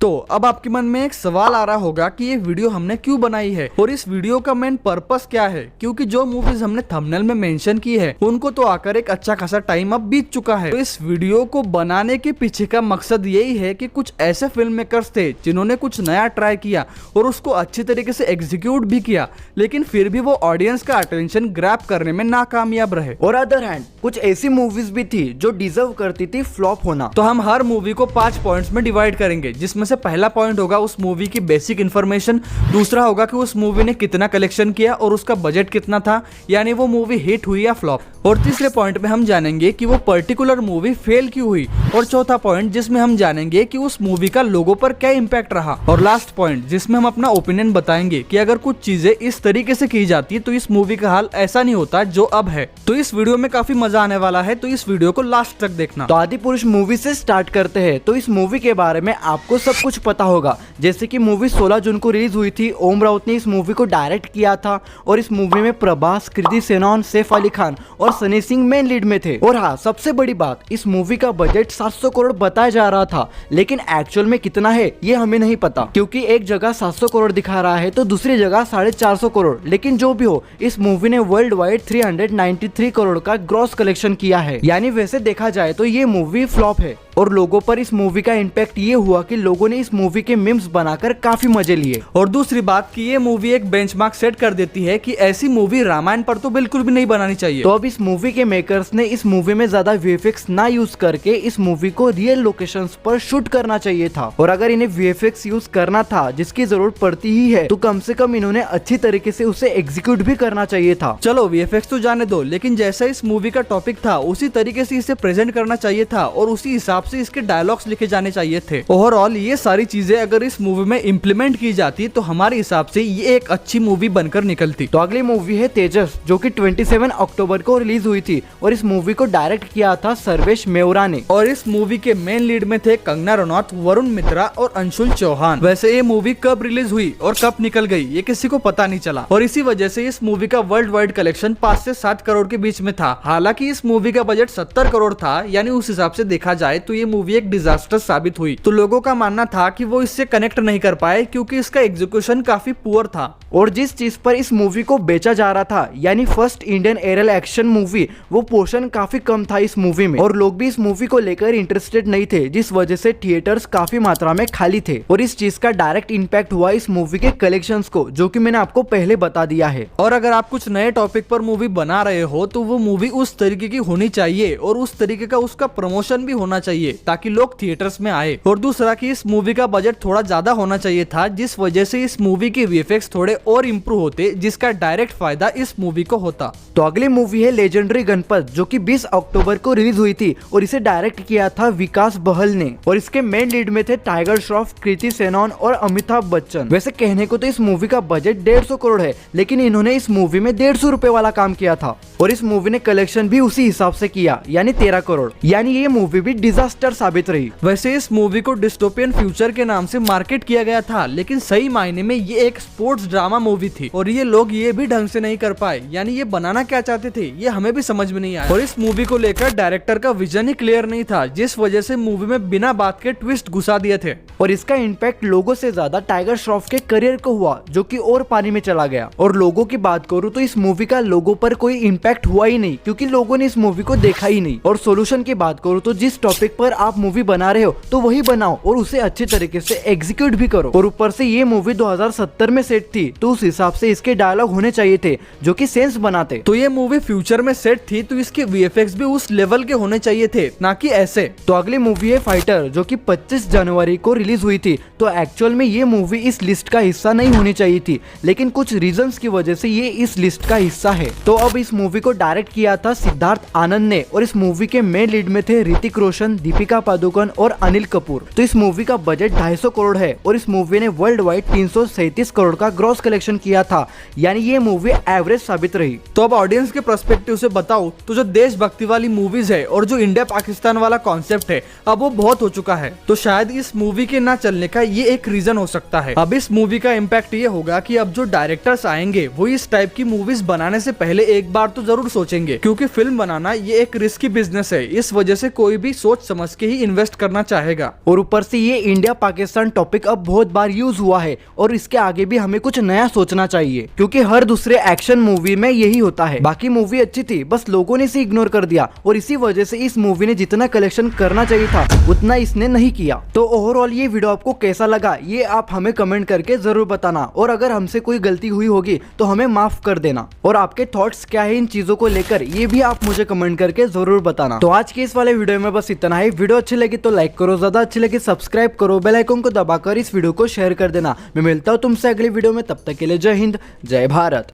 तो अब आपके मन में एक सवाल आ रहा होगा कि ये वीडियो हमने क्यों बनाई है और इस वीडियो का मेन पर्पस क्या है, क्योंकि जो मूवीज हमने थंबनेल में मेंशन की है उनको तो आकर एक अच्छा खासा टाइम अब बीत चुका है। तो इस वीडियो को बनाने के पीछे का मकसद यही है कि कुछ ऐसे फिल्म मेकर्स थे जिन्होंने कुछ नया ट्राई किया और उसको अच्छी तरीके से एग्जीक्यूट भी किया, लेकिन फिर भी वो ऑडियंस का अटेंशन ग्रैब करने में नाकामयाब रहे। और अदर हैंड कुछ ऐसी मूवीज भी थी जो डिजर्व करती थी फ्लॉप होना। तो हम हर मूवी को 5 पॉइंट्स में डिवाइड करेंगे, जिसमें से पहला पॉइंट होगा उस मूवी की बेसिक इन्फॉर्मेशन, दूसरा होगा कि उस मूवी ने कितना कलेक्शन किया और उसका बजट कितना था, यानी वो मूवी हिट हुई या फ्लॉप, और तीसरे पॉइंट में हम जानेंगे कि वो पर्टिकुलर मूवी फेल क्यों हुई, और चौथा पॉइंट जिसमें हम जानेंगे कि उस मूवी का लोगो पर क्या इम्पैक्ट रहा, और लास्ट पॉइंट जिसमें हम अपना ओपिनियन बताएंगे कि अगर कुछ चीजें इस तरीके से की जाती तो इस मूवी का हाल ऐसा नहीं होता जो अब है। तो इस वीडियो में काफी मजा आने वाला है, तो इस वीडियो को लास्ट तक देखना। तो आदिपुरुष मूवी से स्टार्ट करते हैं। तो इस मूवी के बारे में आपको सब कुछ पता होगा, जैसे कि मूवी 16 जून को रिलीज हुई थी। ओम राउत ने इस मूवी को डायरेक्ट किया था और इस मूवी में प्रभास, कृति सेनन, सैफ अली खान और सनी सिंह मेन लीड में थे। और हाँ, सबसे बड़ी बात, इस मूवी का बजट 700 करोड़ बताया जा रहा था, लेकिन एक्चुअल में कितना है ये हमें नहीं पता, क्योंकि एक जगह 700 करोड़ दिखा रहा है तो दूसरी जगह 450 करोड़। लेकिन जो भी हो, इस मूवी ने वर्ल्ड वाइड 393 करोड़ का ग्रॉस कलेक्शन किया है, यानी वैसे देखा जाए तो ये मूवी फ्लॉप है। और लोगों पर इस मूवी का इम्पैक्ट ये हुआ कि लोगों ने इस मूवी के मीम्स बनाकर काफी मजे लिए। और दूसरी बात कि ये मूवी एक बेंचमार्क सेट कर देती है कि ऐसी मूवी रामायण पर तो बिल्कुल भी नहीं बनानी चाहिए। तो अब इस मूवी के मेकर्स ने इस मूवी में ज्यादा वीएफएक्स ना यूज करके इस मूवी को रियल लोकेशंस पर शूट करना चाहिए था, और अगर इन्हें वीएफएक्स यूज करना था जिसकी जरूरत पड़ती ही है, तो कम से कम इन्होंने अच्छी तरीके से उसे एग्जीक्यूट भी करना चाहिए था। चलो वीएफएक्स तो जाने दो, लेकिन जैसा इस मूवी का टॉपिक था उसी तरीके से इसे प्रेजेंट करना चाहिए था और उसी हिसाब से इसके डायलॉग्स लिखे जाने चाहिए थे। ओवरऑल ये सारी चीजें अगर इस मूवी में इम्प्लीमेंट की जाती तो हमारे हिसाब से ये एक अच्छी मूवी बनकर निकलती। तो अगली मूवी है तेजस, जो कि 27 अक्टूबर को रिलीज हुई थी और इस मूवी को डायरेक्ट किया था सर्वेश मेवरा ने। और इस मूवी के मेन लीड में थे कंगना रनौत, वरुण मित्रा और अंशुल चौहान। वैसे ये मूवी कब रिलीज हुई और कब निकल गई ये किसी को पता नहीं चला, और इसी वजह से इस मूवी का वर्ल्ड वाइड कलेक्शन 5 से 7 करोड़ के बीच में था। हालांकि इस मूवी का बजट 70 करोड़ था, यानी उस हिसाब से देखा जाए तो ये मूवी एक डिजास्टर साबित हुई। तो लोगों का मानना था कि वो इससे कनेक्ट नहीं कर पाए क्योंकि इसका एग्जीक्यूशन काफी पुअर था। और जिस चीज पर इस मूवी को बेचा जा रहा था, यानी first Indian aerial action movie, वो पोर्शन काफी कम था इस मूवी में, और लोग भी इस मूवी को लेकर इंटरेस्टेड नहीं थे, जिस वजह से थिएटर्स काफी मात्रा में खाली थे। और इस चीज का डायरेक्ट इम्पैक्ट हुआ इस मूवी के कलेक्शंस को, जो कि मैंने आपको पहले बता दिया है। और अगर आप कुछ नए टॉपिक पर मूवी बना रहे हो तो वो मूवी उस तरीके की होनी चाहिए और उस तरीके का उसका प्रमोशन भी होना चाहिए ताकि लोग थिएटर्स में आए। और दूसरा कि इस मूवी का बजट थोड़ा ज्यादा होना चाहिए था, जिस वजह से इस मूवी के वीएफएक्स थोड़े और इम्प्रूव होते, जिसका डायरेक्ट फायदा इस मूवी को होता। तो अगली मूवी है लेजेंडरी गणपत, जो कि 20 अक्टूबर को रिलीज हुई थी और इसे डायरेक्ट किया था विकास बहल ने, और इसके मेन लीड में थे टाइगर श्रॉफ, कृति सेनन और अमिताभ बच्चन। वैसे कहने को तो इस मूवी का बजट 150 करोड़ है, लेकिन इन्होंने इस मूवी में 150 रुपए वाला काम किया था, और इस मूवी ने कलेक्शन भी उसी हिसाब से किया, यानी 13 करोड़। यानी ये मूवी भी डिजास्टर साबित रही। वैसे इस मूवी को डिस्टोपियन फ्यूचर के नाम से मार्केट किया गया था, लेकिन सही मायने में ये एक स्पोर्ट्स ड्रामा मूवी थी, और ये लोग ये भी ढंग से नहीं कर पाए, यानी ये बनाना क्या चाहते थे ये हमें भी समझ में नहीं आया। और इस मूवी को लेकर डायरेक्टर का विजन ही क्लियर नहीं था, जिस वजह से मूवी में बिना बात के ट्विस्ट घुसा दिए थे। और इसका इम्पैक्ट लोगों से ज्यादा टाइगर श्रॉफ के करियर को हुआ, जो कि और पानी में चला गया। और लोगों की बात करूँ तो इस मूवी का लोगों पर कोई इम्पैक्ट हुआ ही नहीं, क्योंकि लोगों ने इस मूवी को देखा ही नहीं। और सोल्यूशन की बात करूँ तो जिस टॉपिक पर आप मूवी बना रहे हो तो वही बनाओ और उसे अच्छे तरीके से एग्जीक्यूट भी करो। और ऊपर से ये मूवी 2070 में सेट थी, तो उस हिसाब से इसके डायलॉग होने चाहिए थे जो कि सेंस बनाते। तो ये मूवी फ्यूचर में सेट थी, तो इसके वीएफएक्स भी उस लेवल के होने चाहिए थे, ना कि ऐसे। तो अगली मूवी है फाइटर, जो कि 25 जनवरी को रिलीज हुई थी। तो एक्चुअल में ये मूवी इस लिस्ट का हिस्सा नहीं होनी चाहिए थी, लेकिन कुछ रीजंस की वजह से ये इस लिस्ट का हिस्सा है। तो अब इस मूवी को डायरेक्ट किया था सिद्धार्थ आनंद ने, और इस मूवी के मेन लीड में थे ऋतिक रोशन, दीपिका पादुकोण और अनिल कपूर। तो इस मूवी का बजट 250 करोड़ है और इस मूवी ने वर्ल्ड वाइड 337 करोड़ का ग्रॉस कलेक्शन किया था, यानी ये मूवी एवरेज साबित रही। तो अब ऑडियंस के पर्सपेक्टिव से बताओ तो जो देशभक्ति वाली मूवीज है और जो इंडिया पाकिस्तान वाला कॉन्सेप्ट है अब वो बहुत हो चुका है, तो शायद इस मूवी के ना चलने का ये एक रीजन हो सकता है। अब इस मूवी का इम्पैक्ट ये होगा कि अब जो डायरेक्टर्स आएंगे वो इस टाइप की मूवीज बनाने से पहले एक बार तो जरूर सोचेंगे, क्योंकि फिल्म बनाना ये एक रिस्की बिजनेस है। इस वजह से कोई भी सोच समझ के ही इन्वेस्ट करना चाहेगा। और ऊपर से ये इंडिया पाकिस्तान टॉपिक अब बहुत बार यूज हुआ है और इसके आगे भी हमें कुछ नया सोचना चाहिए, क्योंकि हर दूसरे एक्शन मूवी में यही होता है। बाकी मूवी अच्छी थी, बस लोगों ने इसे इग्नोर कर दिया और इसी वजह से इस मूवी ने जितना कलेक्शन करना चाहिए था उतना इसने नहीं किया। तो ओवरऑल ये वीडियो आपको कैसा लगा ये आप हमें कमेंट करके जरूर बताना, और अगर हमसे कोई गलती हुई होगी तो हमें माफ कर देना। और आपके थॉट्स क्या है इन चीजों को लेकर ये भी आप मुझे कमेंट करके जरूर बताना। तो आज के इस वाले वीडियो में बस इतना ही। वीडियो अच्छी लगी तो लाइक करो, ज्यादा अच्छी लगी सब्सक्राइब करो, बेल आइकन को दबाकर इस वीडियो को शेयर कर देना। मैं मिलता हूँ तुमसे अगली वीडियो में, तब तक के लिए जय हिंद जय भारत।